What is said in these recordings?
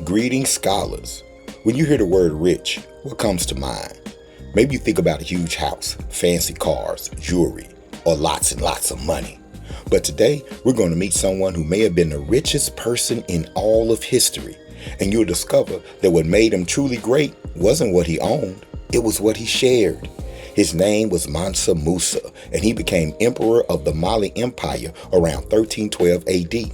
Greetings, scholars. When you hear the word rich, what comes to mind? Maybe you think about a huge house, fancy cars, jewelry, or lots and lots of money. But today, we're going to meet someone who may have been the richest person in all of history. And you'll discover that what made him truly great wasn't what he owned, it was what he shared. His name was Mansa Musa, and he became emperor of the Mali Empire around 1312 AD.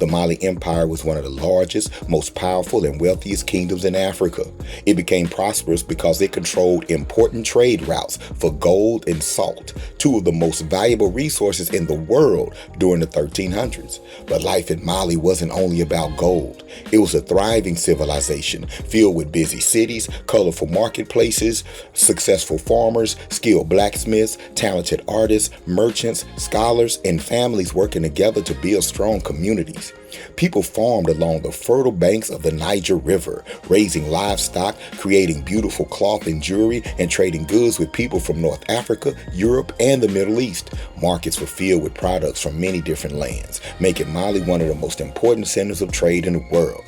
The Mali Empire was one of the largest, most powerful, and wealthiest kingdoms in Africa. It became prosperous because it controlled important trade routes for gold and salt, two of the most valuable resources in the world during the 1300s. But life in Mali wasn't only about gold. It was a thriving civilization filled with busy cities, colorful marketplaces, successful farmers, skilled blacksmiths, talented artists, merchants, scholars, and families working together to build strong communities. People farmed along the fertile banks of the Niger River, raising livestock, creating beautiful cloth and jewelry, and trading goods with people from North Africa, Europe, and the Middle East. Markets were filled with products from many different lands, making Mali one of the most important centers of trade in the world.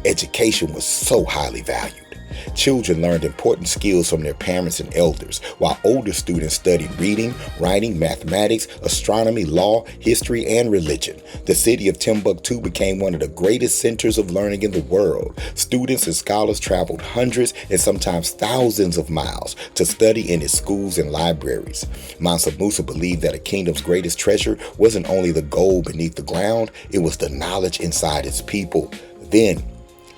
Education was so highly valued. Children learned important skills from their parents and elders, while older students studied reading, writing, mathematics, astronomy, law, history, and religion. The city of Timbuktu became one of the greatest centers of learning in the world. Students and scholars traveled hundreds and sometimes thousands of miles to study in its schools and libraries. Mansa Musa believed that a kingdom's greatest treasure wasn't only the gold beneath the ground, it was the knowledge inside its people. Then,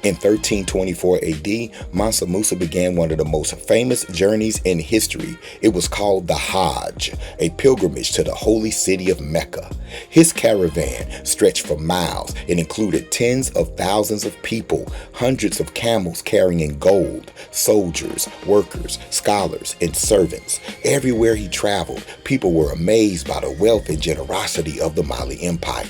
in 1324 AD, Mansa Musa began one of the most famous journeys in history. It was called the Hajj, a pilgrimage to the holy city of Mecca. His caravan stretched for miles and included tens of thousands of people, hundreds of camels carrying gold, soldiers, workers, scholars, and servants. Everywhere he traveled, people were amazed by the wealth and generosity of the Mali Empire.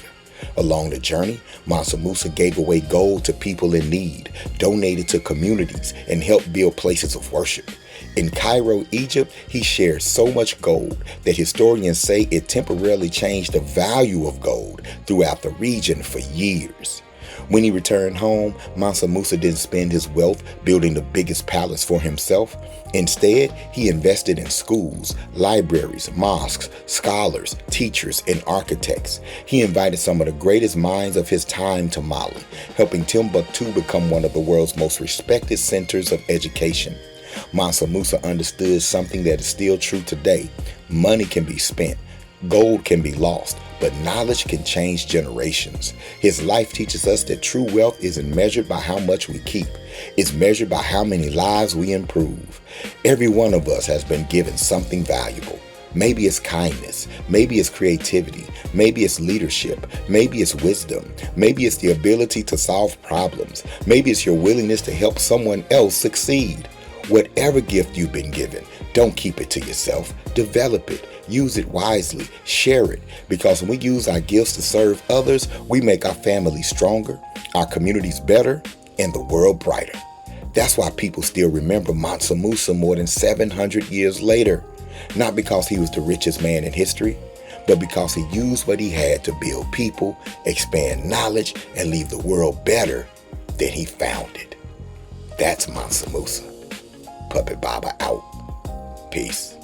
Along the journey, Mansa Musa gave away gold to people in need, donated to communities, and helped build places of worship. In Cairo, Egypt, he shared so much gold that historians say it temporarily changed the value of gold throughout the region for years. When he returned home, Mansa Musa didn't spend his wealth building the biggest palace for himself. Instead, he invested in schools, libraries, mosques, scholars, teachers, and architects. He invited some of the greatest minds of his time to Mali, helping Timbuktu become one of the world's most respected centers of education. Mansa Musa understood something that is still true today. Money can be spent, gold can be lost, but knowledge can change generations. His life teaches us that true wealth isn't measured by how much we keep. It's measured by how many lives we improve. Every one of us has been given something valuable. Maybe it's kindness, maybe it's creativity, maybe it's leadership, maybe it's wisdom, maybe it's the ability to solve problems, maybe it's your willingness to help someone else succeed. Whatever gift you've been given, don't keep it to yourself. Develop it. Use it wisely. Share it. Because when we use our gifts to serve others, we make our families stronger, our communities better, and the world brighter. That's why people still remember Mansa Musa more than 700 years later. Not because he was the richest man in history, but because he used what he had to build people, expand knowledge, and leave the world better than he found it. That's Mansa Musa. Puppet Baba out. Peace.